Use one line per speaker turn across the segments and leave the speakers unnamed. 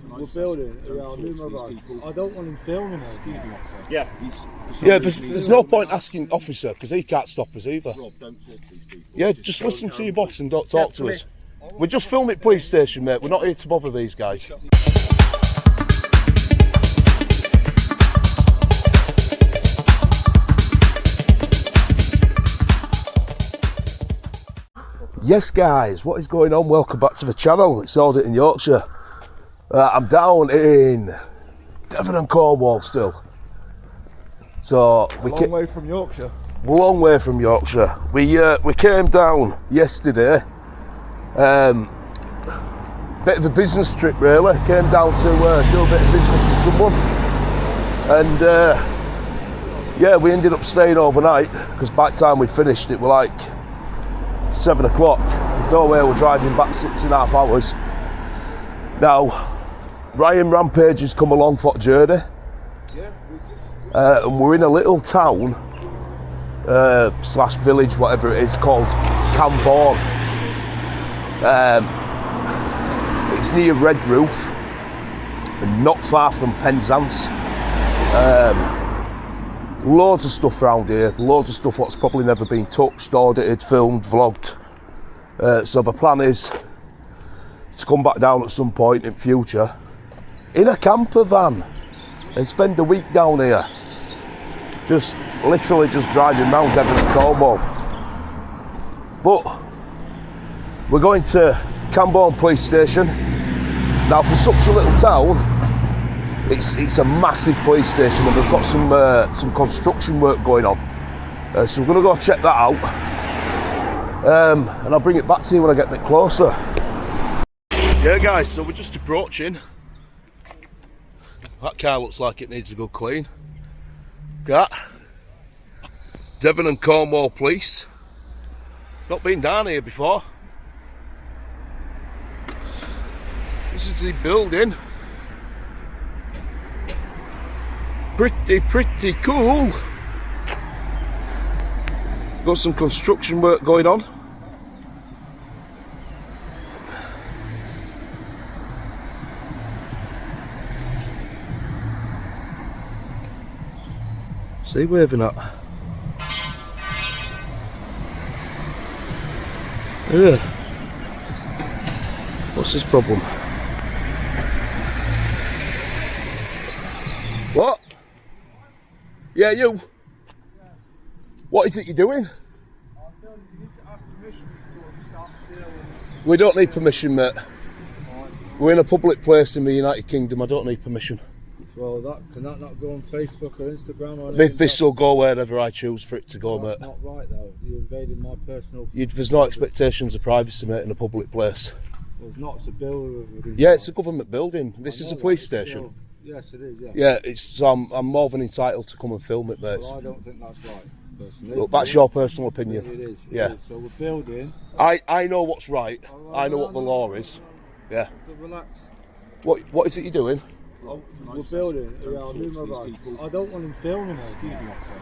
We're building. Yeah, I'll move my bike. I don't want him filming us.
Yeah.
There's no point asking officer because he can't stop us either.
Rob, don't talk to these people.
Yeah, just listen to your boss and don't talk to us. We're just filming at police station, mate. We're not here to bother these guys. Yes guys, what is going on? Welcome back to the channel. It's Auditing Yorkshire. I'm down in Devon and Cornwall still. So we
long way from Yorkshire.
Long way from Yorkshire. We came down yesterday. Bit of a business trip really. Came down to do a bit of business with someone. And yeah, we ended up staying overnight because by the time we finished it were like 7 o'clock. No way we're driving back 6.5 hours. Now, Ryan Rampage has come along for the journey. And we're in a little town, slash village, whatever it is, called Camborne. It's near Redroof and not far from Penzance. Loads of stuff around here, loads of stuff that's probably never been touched, audited, filmed, vlogged. So the plan is to come back down at some point in future in a camper van and spend a week down here. Just literally just driving around Devon and Cornwall. But we're going to Camborne police station. Now for such a little town, it's a massive police station and we've got some construction work going on. So we're going to go check that out. And I'll bring it back to you when I get a bit closer. Yeah guys, so we're just approaching. That car looks like it needs a good clean. Look at that. Devon and Cornwall Police. Not been down here before. This is the building. Pretty cool. Got some construction work going on. See, waving at. Yeah. What's his problem? What? Yeah, you. What is it you're doing? We don't need permission, mate. We're in a public place in the United Kingdom. I don't need permission.
Well, can that not go on Facebook or Instagram or anything?
This will go wherever I choose for it to go, mate.
That's not right, though. You're invading my personal...
There's no expectations of privacy, mate, in a public place.
Well, it's not. It's a building.
Yeah, it's a government building. This is a police station.
Yes, it is, yeah.
Yeah, so I'm more than entitled to come and film it, mate.
Well, I don't think that's right, personally.
Look, that's your personal opinion.
It is.
Yeah.
So we're building.
I know what's right. I know what the law is. Yeah.
Relax.
What is it you're doing?
We're building. Yeah, I'll move my bike. I don't want him filming us.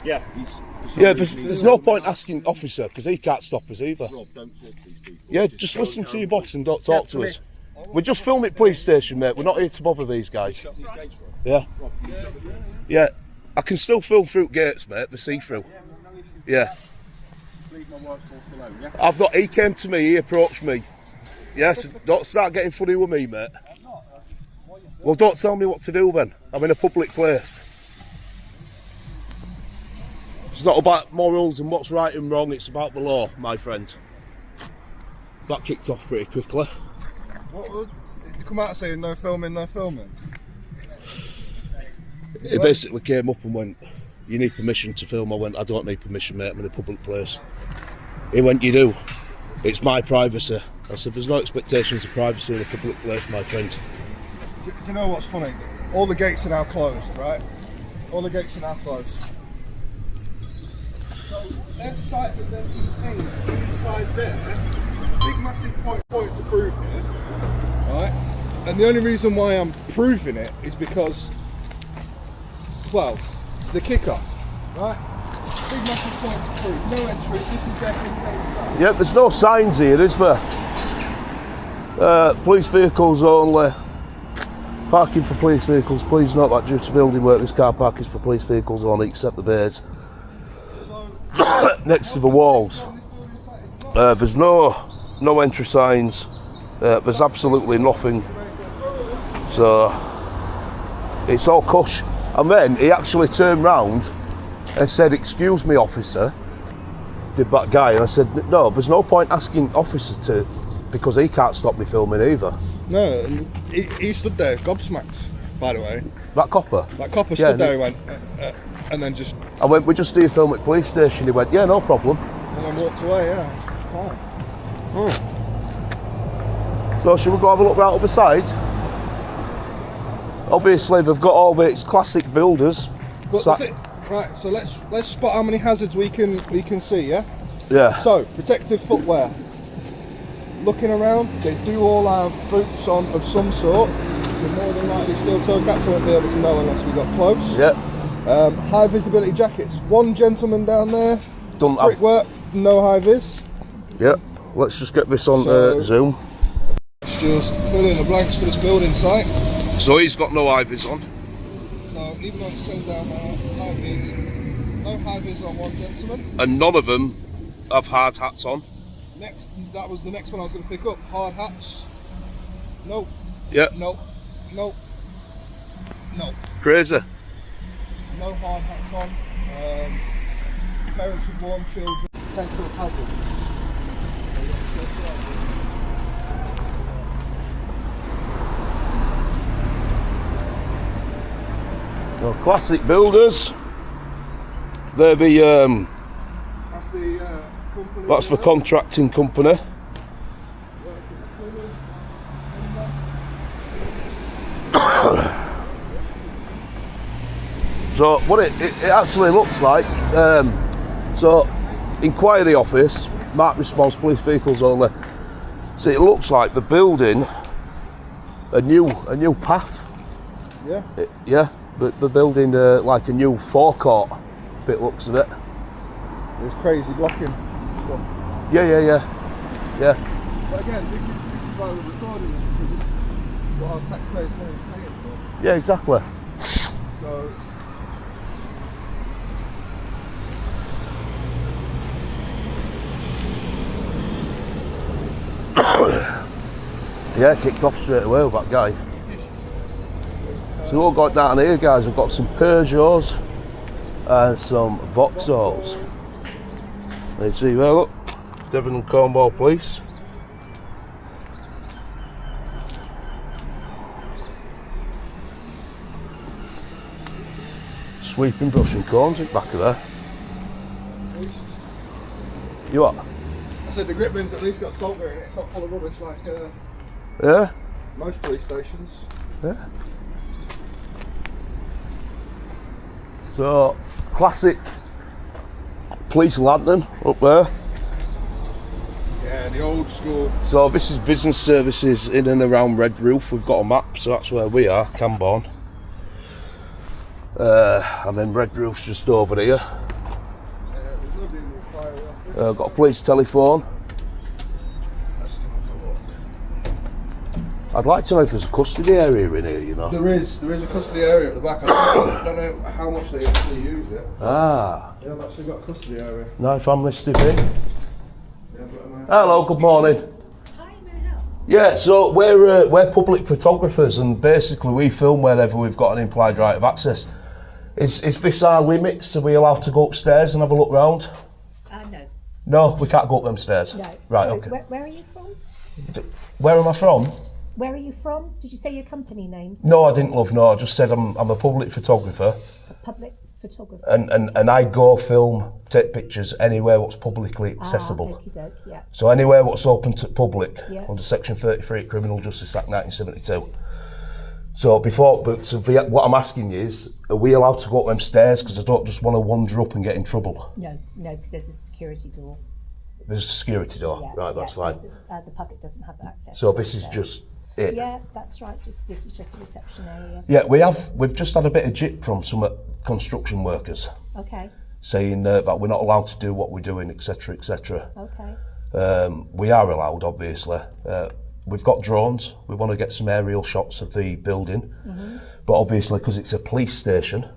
Yeah.
There's no point asking officer because he can't stop us either.
Rob, don't talk to these people.
Yeah, just listen to your boss and don't talk to us. We're just filming at police station, mate. We're not here to bother these guys. Yeah. Yeah. I can still film through gates, mate. The see-through. Yeah. I've got. He came to me. He approached me. Yes. Don't start getting funny with me, mate. Well, don't tell me what to do then. I'm in a public place. It's not about morals and what's right and wrong. It's about the law, my friend. That kicked off pretty quickly.
What was, you come out saying no filming, no filming?
He basically came up and went, you need permission to film. I went, I don't need permission, mate, I'm in a public place. He went, you do. It's my privacy. I said, there's no expectations of privacy in a public place, my friend.
Do you know what's funny? All the gates are now closed, right? All the gates are now closed. So, their site that they've contained inside there, big massive point to prove here, right? And the only reason why I'm proving it is because, well, the kickoff, right? Big massive point to prove, no entry, this is their contained site.
Yep, there's no signs here, is there? Police vehicles only. Parking for police vehicles. Please note that due to building work, this car park is for police vehicles only, except the bays next to the walls. There's no entry signs. There's absolutely nothing. So it's all cush. And then he actually turned round and said, "Excuse me, officer," did that guy, and I said, "No, there's no point asking officer to, because he can't stop me filming either."
No, and he stood there gobsmacked, by the way.
That copper?
That copper stood there, he went, and then just...
I went, "We just do a film at police station." He went, "Yeah, no problem."
And then walked away, yeah. Fine.
So should we go have a look right up the side? Obviously they've got all the classic builders.
But right, so let's spot how many hazards we can see, yeah?
Yeah.
So, protective footwear. Looking around, they do all have boots on of some sort. So more than likely steel toe caps, I won't be able to know unless we got close.
Yeah.
High visibility jackets. One gentleman down there,
Don't have...
brickwork, no high vis.
Yeah. Let's just get this on Zoom.
Let's just fill in the blanks for this building site.
So he's got no high-vis on.
So even though it says down there, high vis, no high vis on one gentleman.
And none of them have hard hats on.
Next, that was the next one I was going to pick up. Hard hats. No.
Yeah.
No. No. No.
Crazy.
No hard hats on. Parents with warm children. Potential hazard.
Well, classic builders. They're the
That's the company.
that's the contracting company. So what it actually looks like, so inquiry office, marked response, police vehicles only. So it looks like they're building a new path.
Yeah.
Yeah, but they're building like a new forecourt, bit looks of it.
There's crazy blocking stuff.
Yeah.
But again, this is why we're recording this, because it's what our taxpayers' money is paying for.
Yeah, exactly.
So
Yeah, kicked off straight away with that guy. So what we've got down here, guys, we've got some Peugeots and some Vauxhalls. Let's see, well, look, Devon and Cornwall Police. Sweeping brush and corns in the back of there. You what?
I said the grip bin's at least got salt in it. It's not full of rubbish like
Yeah?
most police stations.
Yeah. So, classic police lantern up there.
Yeah, the old school.
So this is business services in and around Red Roof. We've got a map, so that's where we are, Camborne. And then Red Roof's just over here.
There's nobody in the fire office.
Got a police telephone.
Let's go have a look.
I'd like to know if there's a custody area in here, you know.
There is a custody area at the back. I don't know how much they actually use it.
Ah,
Yeah, I've actually got a custody area.
no family stiffy.
Yeah, but
Hello, good morning.
Hi, may I help?
Yeah, so we're public photographers, and basically we film wherever we've got an implied right of access. Is this our limits? Are we allowed to go upstairs and have a look round?
No.
No, we can't go up them stairs.
No.
Right,
So,
okay.
Where are you from?
Where am I from?
Where are you from? Did you say your company names?
No, I didn't, love. No, I just said I'm a public photographer,
A public photographer.
and I go film, take pictures anywhere what's publicly accessible.
Okie doke, yeah.
So anywhere what's open to public
Yeah.
under Section 33 Criminal Justice Act 1972. So what I'm asking you is, are we allowed to go up them stairs? Because I don't just want to wander up and get in trouble.
No, because there's a security door.
There's a security door,
Yeah,
right? That's
so
fine.
the public doesn't have access.
So
to
this is
upstairs.
just it.
Yeah, that's right. This is just a reception area.
Yeah, we've just had a bit of jip from some construction workers
Okay.
saying that we're not allowed to do what we're doing, etc., etc.
Okay.
We are allowed, obviously. we've got drones. We want to get some aerial shots of the building, but obviously because it's a police station,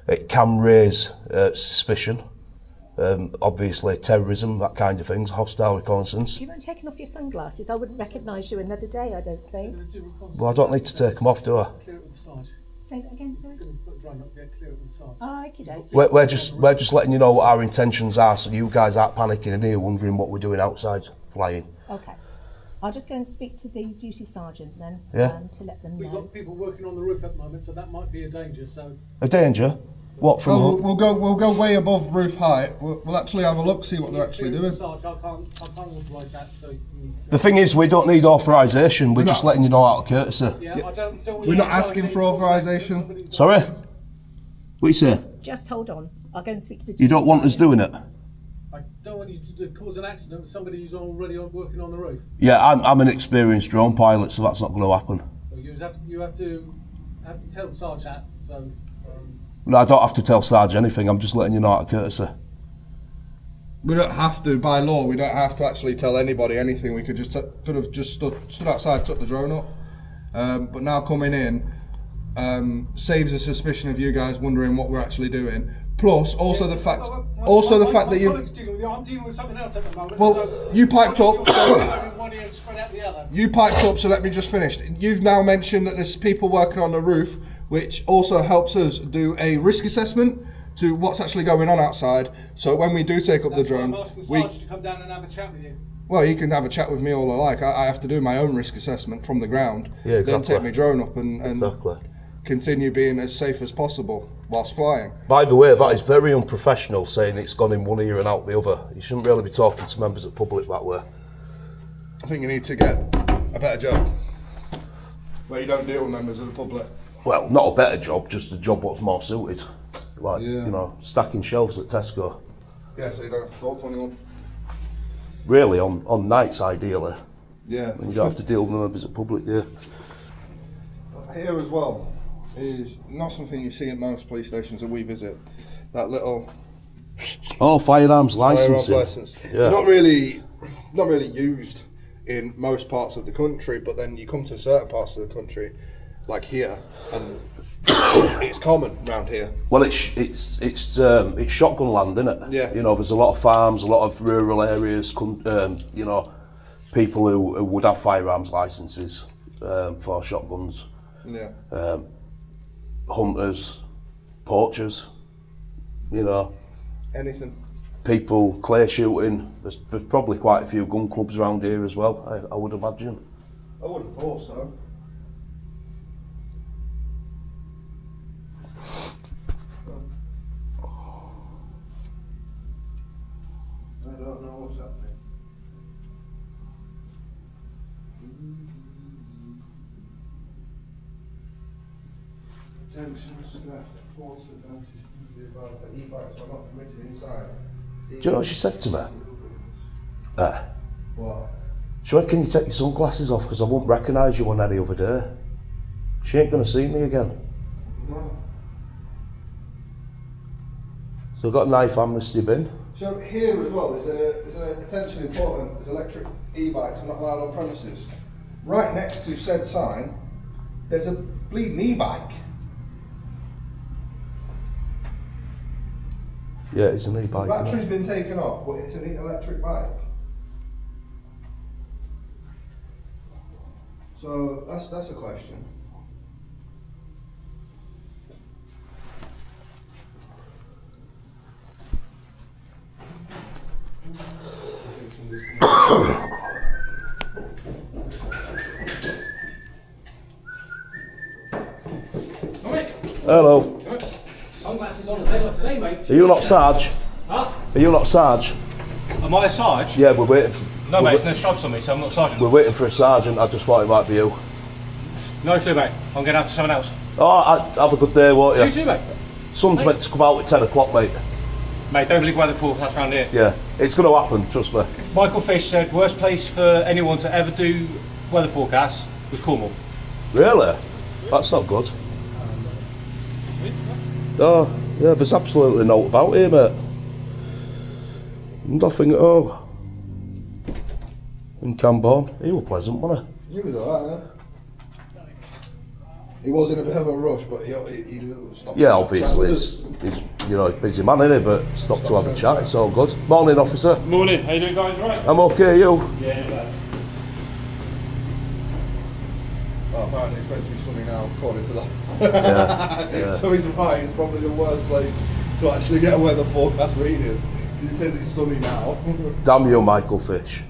it can raise suspicion. Obviously terrorism, that kind of things, hostile reconnaissance.
Do you mind taking off your sunglasses? I wouldn't recognise you another day, I don't think.
Well, I don't need to take them off, do I?
Say that again, sorry. Oh, okay.
We're just letting you know what our intentions are, so you guys aren't panicking in here wondering what we're doing outside flying.
Okay. I'll just go and speak to the duty sergeant then,
Yeah.
to let them know.
We've got people working on the roof at the moment, so that might be a danger. So
A danger? What from?
Oh, we'll go way above roof height. We'll actually have a look, see what they're actually doing.
Sarge, I can't authorise that. So
The thing is, we don't need authorisation. We're just letting you know out of courtesy.
yeah, I don't want
We're
you
not
to
asking for authorisation.
somebody's-
Sorry? What you say?
Just hold on. I'll go and speak to the duty
You don't want us
sergeant.
doing it?
I don't want you to cause an accident with somebody who's already working on the roof.
Yeah, I'm an experienced drone pilot, so that's not going to happen.
So you have to tell Sarge that. So.
No, I don't have to tell Sarge anything. I'm just letting you know out of courtesy.
We don't have to, by law, we don't have to actually tell anybody anything. We could have just stood outside, took the drone up. But now coming in saves the suspicion of you guys wondering what we're actually doing. Plus, also the fact that you.
I'm dealing with something else at the moment.
Well,
so
you piped up.
one ear and spread out the other.
You piped up, so let me just finish. You've now mentioned that there's people working on the roof, which also helps us do a risk assessment to what's actually going on outside. So when we do take up the drone,
I'm asking Sarge to come down and have a chat with you.
well, you can have a chat with me all I like. I have to do my own risk assessment from the ground,
Yeah, exactly.
then take my drone up and
Exactly.
continue being as safe as possible whilst flying.
By the way, that is very unprofessional, saying it's gone in one ear and out the other. You shouldn't really be talking to members of the public that way.
I think you need to get a better job where you don't deal with members of the public.
Well, not a better job, just a job what's more suited. Like,
Yeah.
you know, stacking shelves at Tesco.
Yeah, so you don't have to talk to anyone.
Really, on nights, ideally.
Yeah.
And you don't have to deal with members of the public, do you?
Here as well is not something you see at most police stations that we visit. That little
Oh, firearms
firearms
licensing.
license.
Yeah.
Not really used in most parts of the country, but then you come to certain parts of the country, like here, and it's common around here.
Well, it's shotgun land, isn't it?
Yeah.
You know, there's a lot of farms, a lot of rural areas. You know, people who would have firearms licenses for shotguns.
Yeah.
Hunters, poachers. You know,
Anything.
people clay shooting. There's probably quite a few gun clubs around here as well. I would imagine.
I would have thought so. I don't know what's happening. Attention staff, reports that notice be advised that e-bikes are not permitted inside.
Do you know what she said to me?
What?
She went, "Can you take your sunglasses off, because I won't recognise you on any other day." She ain't going to see me again.
No.
So I've got a knife amnesty bin.
So here as well, there's an attention important, there's electric e-bikes not allowed on premises. Right next to said sign, there's a bleeding e-bike.
Yeah, it's an e-bike.
The
isn't
battery's
it?
been taken off, but it's an electric bike. So that's a question.
Alright,
Hello.
sunglasses on a day like today, mate.
Are you not Sarge?
Huh?
Are you not Sarge?
Am I a Sarge?
Yeah, we're waiting.
No,
we're,
mate, no stripes on me, so I'm not a sergeant.
we're waiting for a sergeant. I just thought it might be you.
No clue, mate. I'll get out to someone else.
Oh, have a good day, won't you?
You too, mate.
Sun's meant to come out at 10 o'clock, mate.
Mate, don't believe weather forecast around here.
Yeah, it's going to happen, trust me.
Michael Fish said worst place for anyone to ever do weather forecasts was Cornwall.
Really? That's not good. Oh, yeah, there's absolutely no about here, mate. Nothing at all. In Camborne, he was pleasant, wasn't he?
He was alright, He was in a bit of a rush, but he stopped.
Yeah, obviously, he's a busy man, isn't he? But stopped to have a chat, it's all good. Morning, officer.
Morning, how you doing, guys? Right?
I'm okay, you?
Yeah, not bad.
Oh, apparently it's meant to be sunny now, according to that.
Yeah.
So he's right, it's probably the worst place to actually get a weather forecast reading. He says it's sunny now.
Damn you, Michael Fish.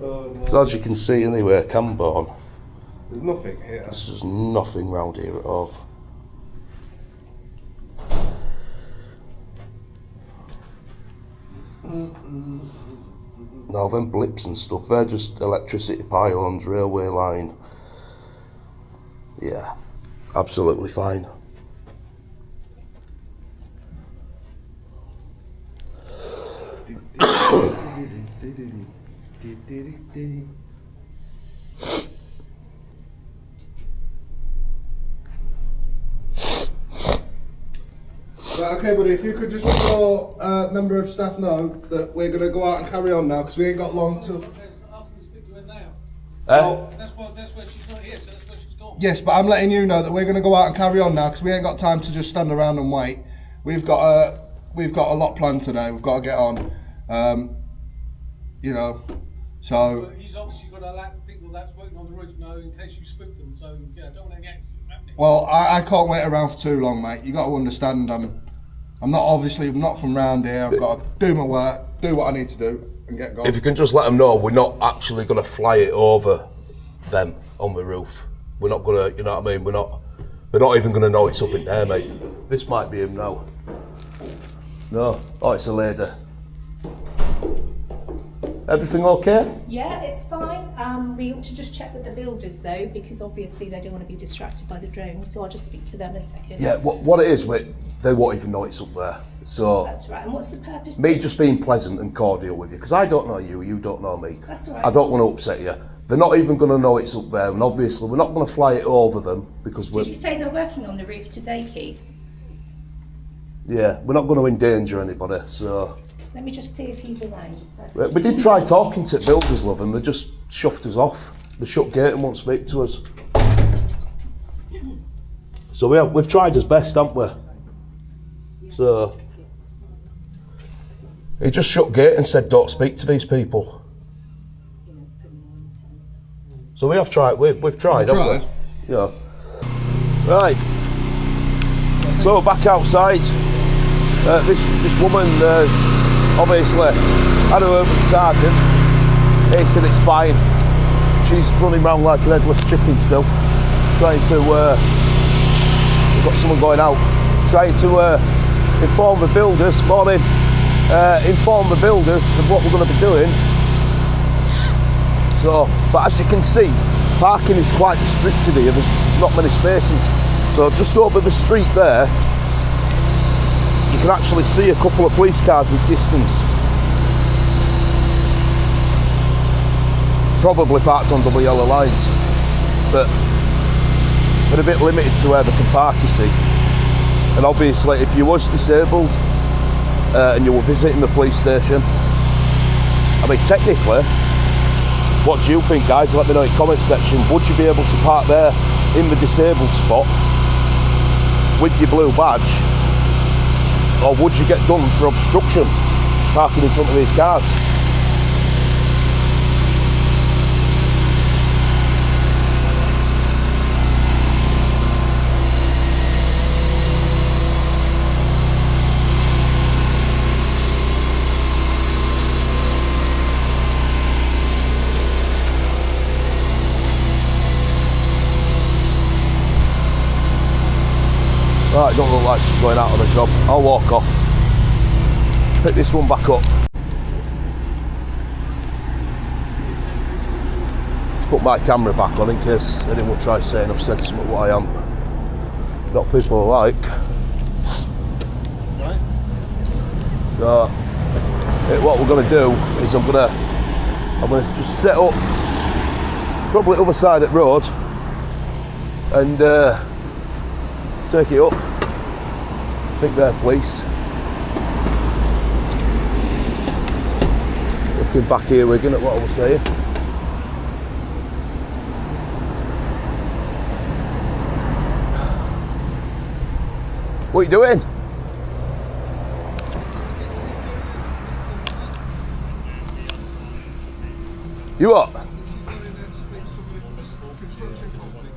Oh, no.
So as you can see anyway, Camborne,
There's nothing here.
there's just nothing round here at all. Now them blips and stuff, they're just electricity pylons, railway line. Yeah, absolutely fine.
Right, okay, buddy, if you could just let your member of staff know that we're going to go out and carry on now, because we ain't got long to...
That's where she's not here, so that's where she's gone.
Yes, but I'm letting you know that we're going to go out and carry on now, because we ain't got time to just stand around and wait. We've got a lot planned today. We've got to get on. You know, so...
But he's obviously got a lot of people that's working on the roof now in case you spook them, so yeah, I don't want any accidents happening.
Well, I can't wait around for too long, mate. You got to understand, I'm not from round here. I've got to do my work, do what I need to do, and get going.
If you can just let them know, we're not actually going to fly it over them on the roof. We're not going to, you know what I mean? They're not even going to know it's up in there, mate. This might be him now. No, oh, it's a lady. Everything okay?
Yeah, it's fine. We ought to just check with the builders though, because obviously they don't want to be distracted by the drones, so I'll just speak to them a second.
Yeah, what it is, they won't even know it's up there. So
That's right. And what's the purpose?
me just being pleasant and cordial with you, because I don't know you, you don't know me.
That's all right.
I don't want to upset you. They're not even going to know it's up there, and obviously we're not going to fly it over them because we're...
Did you say they're working on the roof today, Keith?
Yeah, we're not going to endanger anybody, so...
Let me just see if he's around. So.
We did try talking to builders, love, and they just shoved us off. They shut gate and won't speak to us. So we've tried as best, haven't we? So he just shut gate and said, "Don't speak to these people." So we have tried. We've tried, haven't we? Yeah. Right. So back outside. This woman. Obviously, had a word with the sergeant. He said it's fine. She's running around like an headless chicken still, trying to. We've got someone going out, trying to inform the builders. Morning. Inform the builders of what we're going to be doing. So, but as you can see, parking is quite restricted here. There's not many spaces. So just over the street there, you can actually see a couple of police cars in distance. Probably parked on double yellow lines, but they're a bit limited to where they can park, you see. And obviously, if you was disabled and you were visiting the police station, I mean, technically, what do you think, guys? Let me know in the comment section. Would you be able to park there in the disabled spot with your blue badge? Or would you get done for obstruction, parking in front of these cars? Right, don't look like she's going out on a job. I'll walk off. Pick this one back up. Let's put my camera back on in case anyone tries saying I've said something what I am. Not people alike.
Right.
So, what we're going to do is I'm going to just set up probably other side of the road and take it up. I think they're police. Looking back here again at what I was saying. What are you doing? You what?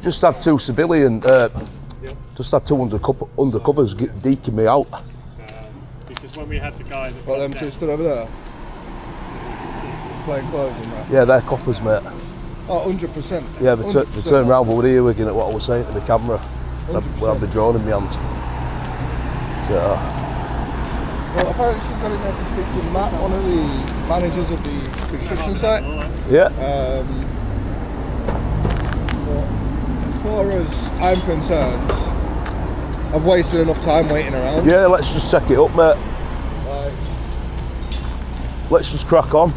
Just had two civilian, just had two undercovers deking me out.
Because when we had the guy that...
Well, them two stood over there. Playing clothes and that.
Yeah, they're coppers, mate.
Oh, 100%.
Yeah, they turned around, but we're here looking at what I was saying to the camera. We had the drone in my hand. So,
well, apparently she's got in there to speak to Matt, one of the managers of the construction site.
yeah.
As far as I'm concerned, I've wasted enough time waiting around.
Yeah, let's just check it up, mate.
Like,
Let's just crack on.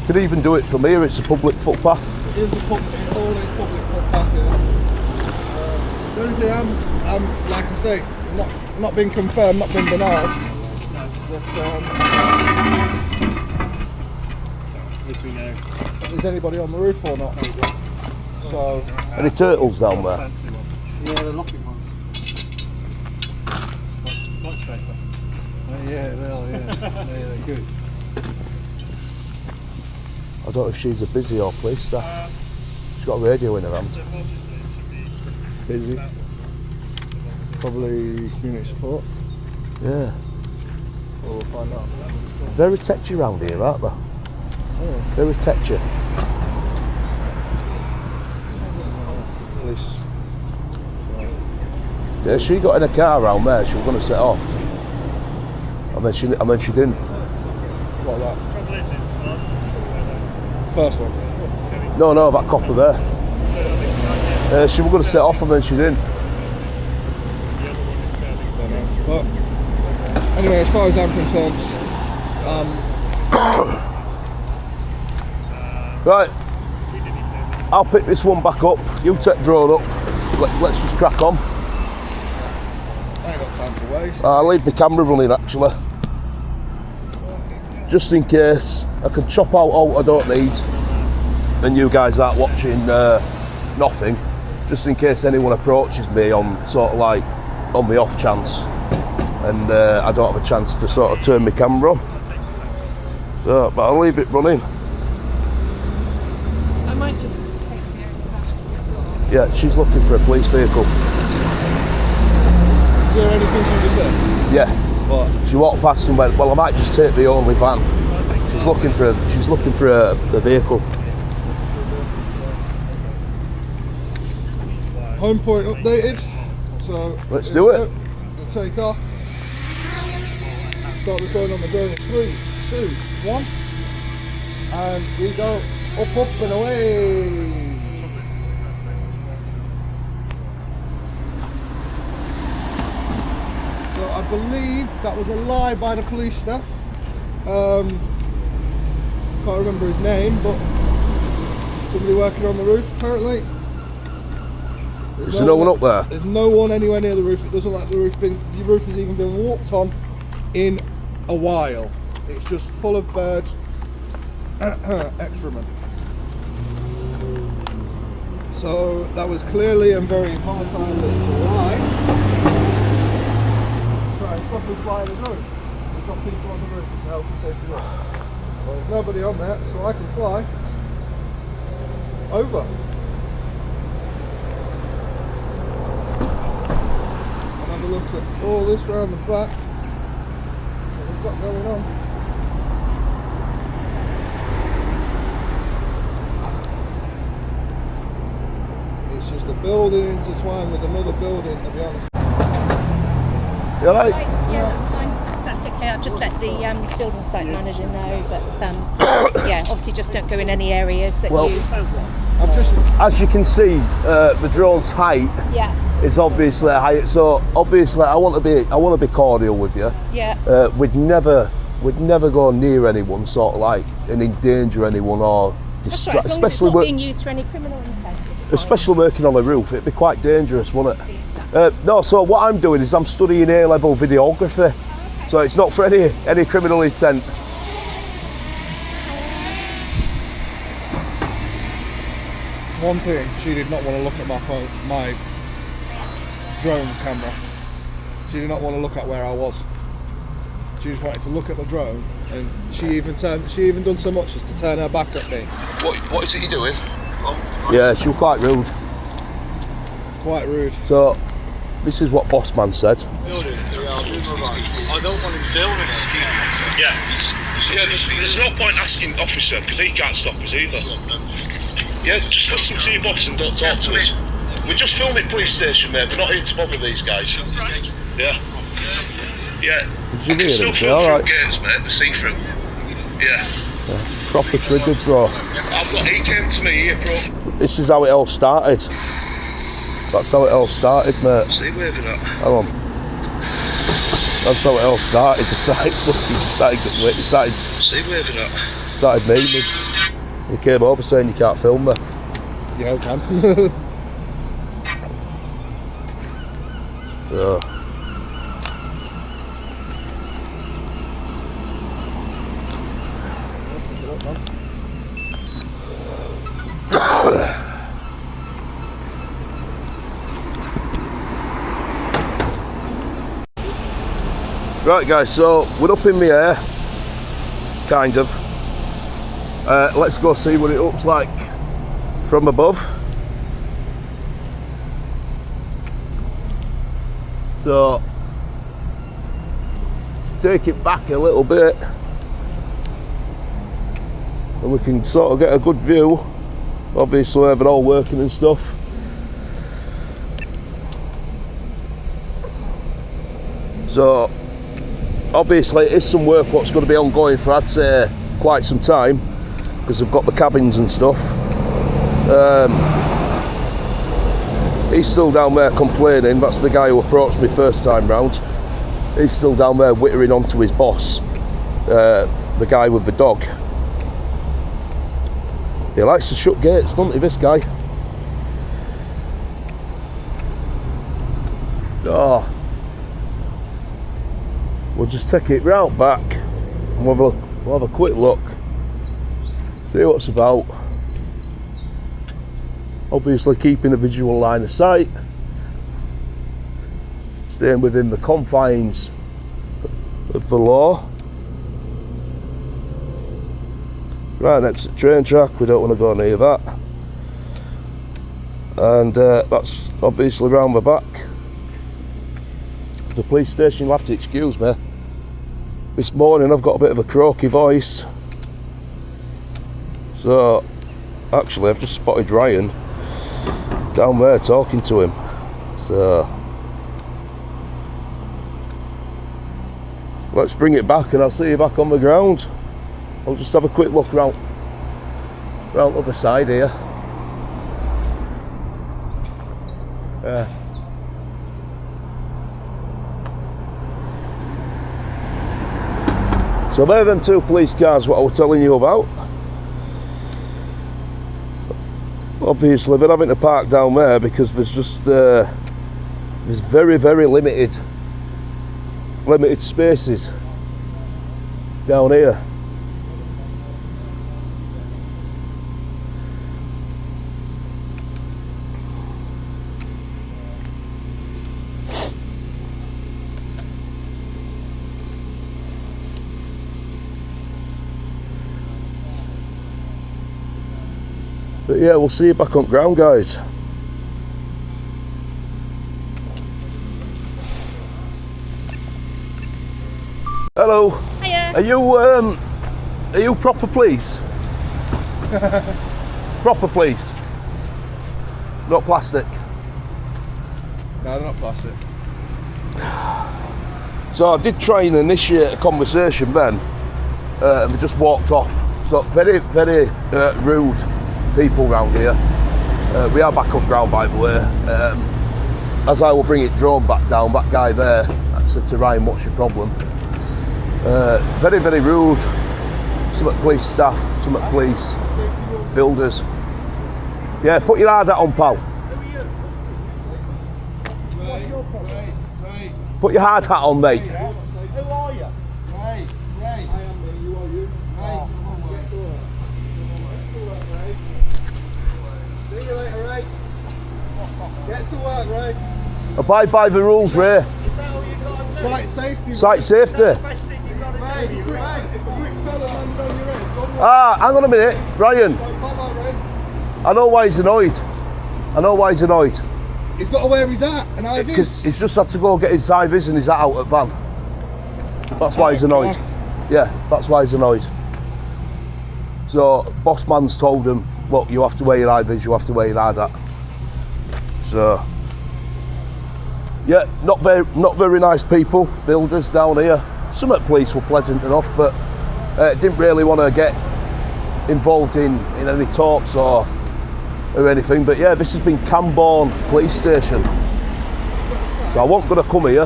Could even do it from here, it's a public footpath.
it is a public, all is public footpath here. The only thing I'm like I say, not been confirmed, not been denied. But
At least we know.
is anybody on the roof or not? So
Any turtles down there?
Fancy one.
Yeah, the locking ones.
Much safer.
Yeah, they are, yeah. They're good.
I don't know if she's a busy or police staff. She's got a radio in her hand.
busy. Probably community support.
Yeah.
We'll find out.
Very tetchy round here, aren't they?
Oh.
Very tetchy.
Police.
Yeah, she got in a car round there, she was going to set off. And then she didn't.
What, that?
Trouble is,
First one.
No, that copper there. She was going to set off and then she didn't.
Don't know. But anyway, as far as I'm concerned,
Right, I'll pick this one back up. You take drone up. Let's just crack on.
I ain't got time to waste.
I'll leave my camera running actually. Just in case I can chop out all I don't need and you guys aren't watching nothing. Just in case anyone approaches me on sort of like on the off chance and I don't have a chance to sort of turn my camera on. So, but I'll leave it running.
I might just take the back.
Yeah, she's looking for a police vehicle.
Is there anything she just said?
Yeah.
What?
She walked past and went, well, I might just take the only van. She's looking for a vehicle.
Home point updated. So
Let's do it.
Let's take off. Start recording on the drone in 3, 2, 1. And we go up, up and away. So I believe that was a lie by the police staff. Can't remember his name, but somebody working on the roof apparently.
Is there no one up there?
There's no one anywhere near the roof. It doesn't look like the roof has even been walked on in a while. It's just full of bird excrement. So that was clearly and very volatile lie. Try and stop us flying the drone. We've got people on the roof to help and safety work. Well, there's nobody on there, so I can fly over. And have a look at all this round the back. What we've got going on. It's just a building intertwined with another building, to be honest.
You alright?
Yeah, that's fine. That's okay. I'll just let the building site manager know. But yeah, obviously just don't go in any areas that
Well,
you.
I've just
as you can see, the drone's height
Yeah.
is obviously a height. So obviously, I want to be cordial with you.
Yeah.
We'd never go near anyone, sort of like, and endanger anyone or
That's right. As long as it's
especially
not being used for any criminal intent.
especially working on a roof. It'd be quite dangerous, wouldn't it? No. So what I'm doing is I'm studying A-level videography. So it's not for any criminal intent.
one thing, she did not want to look at my phone, my drone camera. She did not want to look at where I was. She just wanted to look at the drone, and she even done so much as to turn her back at me.
What is it you're doing? Yeah, she was quite rude.
Quite rude.
So, this is what boss man said.
I don't want him filming it. Yeah. There's no point asking officer because he can't stop us either. Yeah, just listen to your boss and don't talk to us. We're just filming police station, mate. We're not here to bother these guys. Yeah. Yeah.
Did you hear
still
him?
film
All
through
right.
gates, mate. The see-through. Yeah.
Proper triggered, bro.
He came to me here, bro.
This is how it all started. That's how it all started, mate.
See waving up.
Hang on. That's how it all started. It started
See waving up.
started memeing. He came over saying you can't film me.
Yeah, I can.
Yeah. Right guys, so we're up in the air, kind of. Let's go see what it looks like from above. So, let's take it back a little bit and we can sort of get a good view. Obviously they're all working and stuff. So obviously it is some work what's going to be ongoing for I'd say quite some time, because they've got the cabins and stuff. He's still down there complaining. That's the guy who approached me first time round. He's still down there whittering onto his boss, the guy with the dog. He likes to shut gates, doesn't he, this guy? So we'll just take it round back and we'll have a quick look, see what's about. Obviously keeping a visual line of sight, staying within the confines of the law. Right next to the train track, we don't want to go near that. And that's obviously round the back. The police station, you'll have to excuse me. This morning I've got a bit of a croaky voice. So, actually I've just spotted Ryan down there talking to him. So, let's bring it back and I'll see you back on the ground. I'll just have a quick look round the other side here. So there are them two police cars what I was telling you about. Obviously they're having to park down there because there's just there's very limited spaces down here. But yeah, we'll see you back on ground, guys. Hello.
Hiya.
Are you proper police? Proper police? Not plastic?
No, they're not plastic.
So I did try and initiate a conversation then, and they just walked off. So very rude people round here. We are back on ground, by the way. As I will bring it drone back down, that guy there, I said to Ryan, what's your problem? Very rude. Some at police staff, some at police builders. Yeah, put your hard hat on, pal. Put your hard hat on, mate.
Who are you?
Ray.
I am me, you are you?
Ray.
See you later, Ray. Get to work, Ray.
Abide by the rules, Ray.
Site safety.
Site safety.
If a brick fella landed on your head, God,
Ah, hang on a minute, Ryan.
bye-bye, Ray.
I know why he's annoyed. I know why he's annoyed.
He's got to wear his hat and
Because
IVs.
he's just had to go get his IVs and his hat out at van. That's why he's annoyed. Yeah, that's why he's annoyed. So, boss man's told him, look, you have to wear your IVs, you have to wear your hard hat. So, yeah, not very nice people, builders down here. Some at police were pleasant enough, but didn't really want to get involved in any talks or anything. But yeah, this has been Camborne Police Station. So I wasn't going to come here,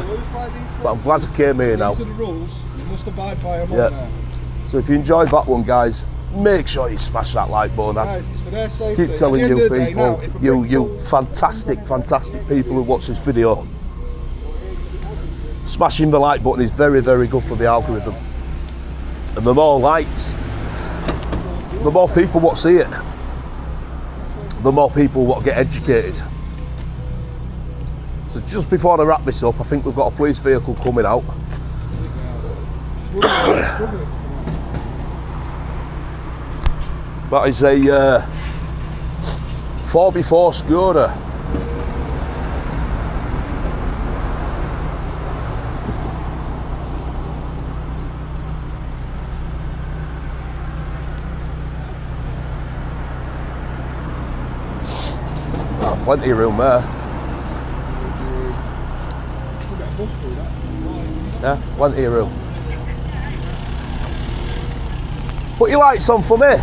but I'm glad I came here now.
These are the rules. You must abide by them.
Yeah.
On there.
So if you enjoyed that one, guys, make sure you smash that like button.
Guys, it's for their safety.
Keep telling
At the end
you
of the day,
people,
now, if a brick
you
falls-
fantastic people who watch this video. Smashing the like button is very, very good for the algorithm. And the more likes, the more people what see it. The more people what get educated. So just before I wrap this up, I think we've got a police vehicle coming out. That is a 4x4 Skoda. Oh, plenty of room there. Yeah, plenty of room. Put your lights on for me.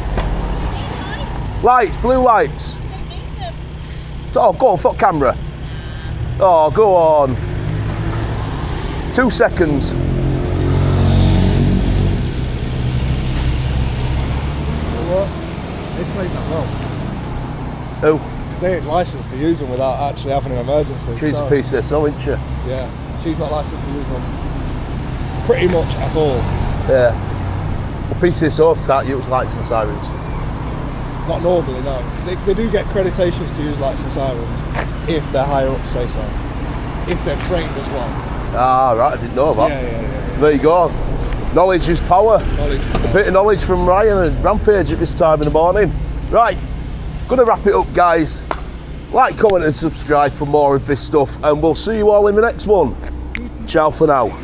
Lights, blue lights. Oh, go on, foot camera. Oh, go on. 2 seconds.
They played that well.
Who?
Because they ain't licensed to use them without actually having an emergency.
She's a piece of so, isn't she?
Yeah, she's not licensed to use them pretty much at all.
Yeah. Well, PCSO can't use lights and sirens.
Not normally, no. They do get accreditations to use lights and sirens if they're higher up, say so. If they're trained as well.
Ah, right, I didn't know that.
Yeah.
So there you go. Knowledge is power.
Knowledge is
A
power.
bit of knowledge from Ryan and Rampage at this time in the morning. Right, gonna wrap it up, guys. Like, comment and subscribe for more of this stuff, and we'll see you all in the next one. Ciao for now.